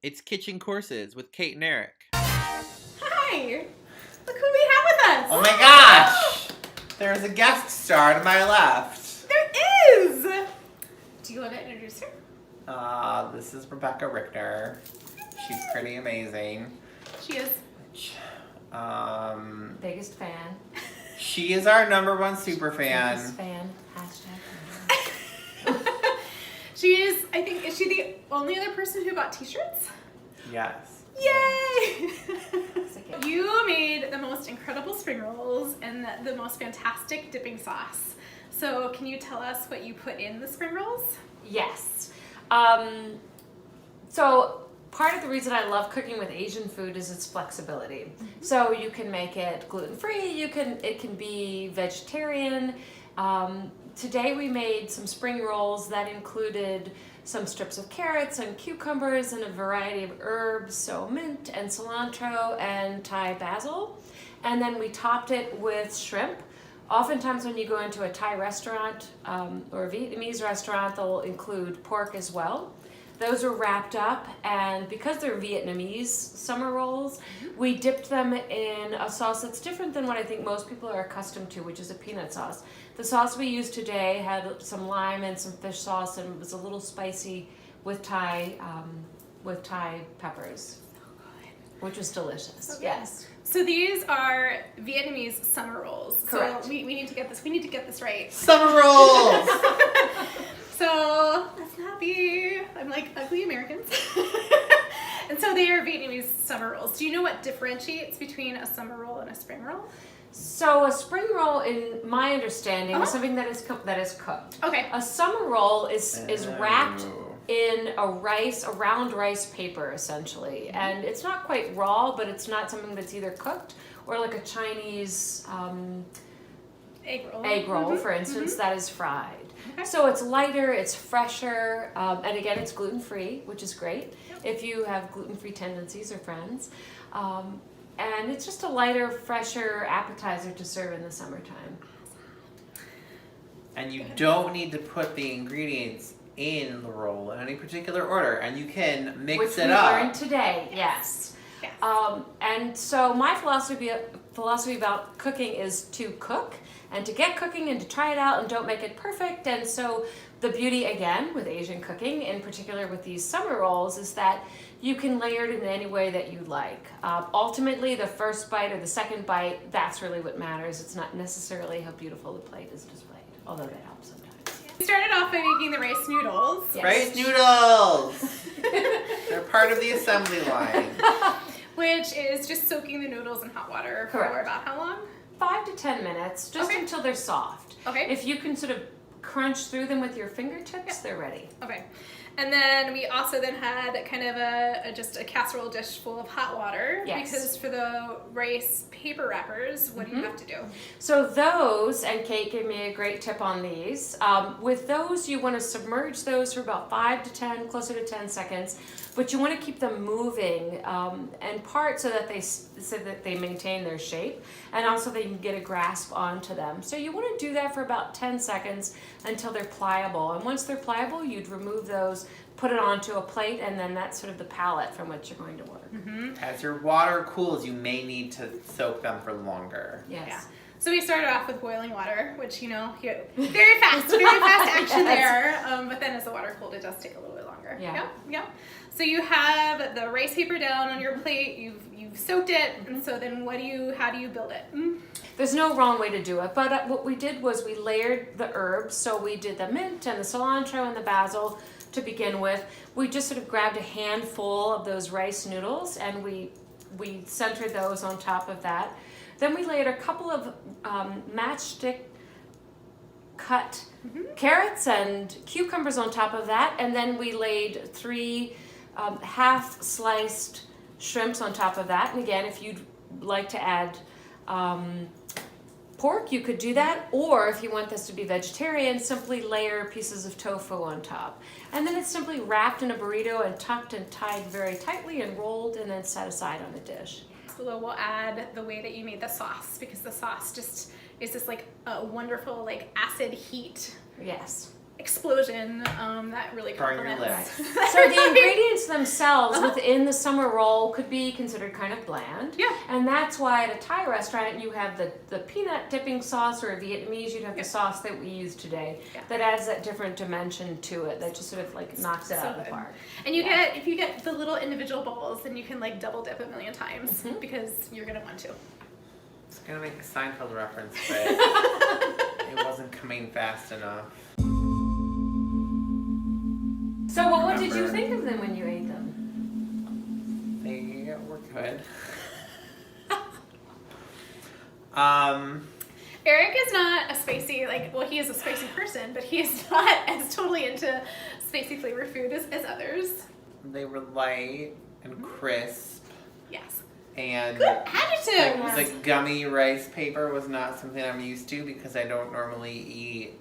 It's Kitchen Courses with Kate and Eric. Hi! Look who we have with us! Oh my gosh! There's a guest star to my left. There is! Do you want to introduce her? This is Rebecca Richter. She's pretty amazing. She is. Biggest fan. She is our #1 super fan. Biggest fan. Hashtag Is she the only other person who bought t-shirts? Yes. Yay! fan. You made the most incredible spring rolls and the most fantastic dipping sauce. So can you tell us what you put in the spring rolls? Yes. So part of the reason I love cooking with Asian food is its flexibility. So you can make it gluten-free, it can be vegetarian. Today we made some spring rolls that included some strips of carrots and cucumbers and a variety of herbs, so mint and cilantro and Thai basil. And then we topped it with shrimp. Oftentimes when you go into a Thai restaurant or a Vietnamese restaurant, they'll include pork as well. Those were wrapped up, and because they're Vietnamese summer rolls, we dipped them in a sauce that's different than what I think most people are accustomed to, which is a peanut sauce. The sauce we used today had some lime and some fish sauce, and it was a little spicy with Thai peppers, which was delicious. Okay. Yes. So these are Vietnamese summer rolls. Correct. So we need to get this. We need to get this right. Summer rolls! So let's not be, I'm like ugly Americans. And so they are Vietnamese summer rolls. Do you know what differentiates between a summer roll and a spring roll? So a spring roll, in my understanding, is something that is cooked. Okay. A summer roll is wrapped Oh. in a round rice paper, essentially. And it's not quite raw, but it's not something that's either cooked or like a Chinese egg roll, for instance, that is fried. Okay. So it's lighter, it's fresher, and again, it's gluten-free, which is great if you have gluten-free tendencies or friends. And it's just a lighter, fresher appetizer to serve in the summertime. And you don't need to put the ingredients in the roll in any particular order, and you can mix Which it we up. learned today, yes. Yes. And so my philosophy about cooking is to cook and to get cooking and to try it out and don't make it perfect. And so the beauty, again, with Asian cooking, in particular with these summer rolls, is that you can layer it in any way that you like. Ultimately, the first bite or the second bite, that's really what matters. It's not necessarily how beautiful the plate is displayed, although that helps sometimes. We started off by making the rice noodles. Yes. Rice noodles! They're part of the assembly line. Which is just soaking the noodles in hot water for Correct. about how long? 5 to 10 minutes, just Okay. until they're soft. Okay. If you can sort of crunch through them with your fingertips, they're ready. Okay. And then we also then had kind of just a casserole dish full of hot water. Yes. Because for the rice paper wrappers, what do you have to do? So those, and Kate gave me a great tip on these, with those you want to submerge those for about 5 to 10, closer to 10 seconds, but you want to keep them moving, in part so that they maintain their shape, and also they can get a grasp onto them. So you want to do that for about 10 seconds until they're pliable, and once they're pliable, you'd remove those, put it onto a plate, and then that's sort of the palette from which you're going to work. As your water cools, you may need to soak them for longer. Yes. Yeah. So we started off with boiling water, which, very fast action there. But then as the water cooled, it does take a little bit longer. Yeah. Yeah. So you have the rice paper down on your plate. You've soaked it, and so then how do you build it? There's no wrong way to do it, but what we did was we layered the herbs. So we did the mint and the cilantro and the basil to begin with. We just sort of grabbed a handful of those rice noodles and we centered those on top of that. Then we layered a couple of matchstick cut carrots and cucumbers on top of that, and then we laid 3 half sliced shrimps on top of that. And again, if you'd like to add pork, you could do that, or if you want this to be vegetarian, simply layer pieces of tofu on top. And then it's simply wrapped in a burrito and tucked and tied very tightly and rolled and then set aside on a dish. So we'll add the way that you made the sauce, because the sauce just is this like a wonderful like acid heat. Yes. explosion that really Burn your complements. lips. So the ingredients themselves within the summer roll could be considered kind of bland. Yeah. And that's why at a Thai restaurant you have the peanut dipping sauce, or a Vietnamese you'd have the sauce that we use today. Yeah. That adds that different dimension to it, that just sort of like knocks it So out of the good. park. And you get, if you get the little individual bowls, then you can like double dip a million times because you're gonna want to. I was gonna make a Seinfeld reference, but it wasn't coming fast enough. So what did you Remember. think of them when you ate them? They were good. Eric is not a spicy, he is a spicy person, but he is not as totally into spicy flavor food as others. They were light and crisp, Yes. and Good adjectives. the gummy rice paper was not something I'm used to because I don't normally eat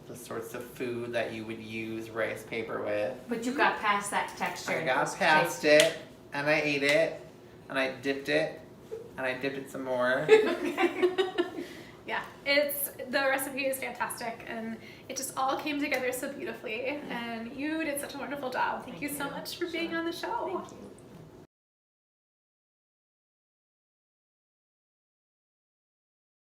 the sorts of food that you would use rice paper with. But you got past that texture. I and got was past tasty. it, and I ate it, and I dipped it, and I dipped it some more. Yeah, the recipe is fantastic, and it just all came together so beautifully, and you did such a wonderful job. Thank you so much for being on the show. Thank you.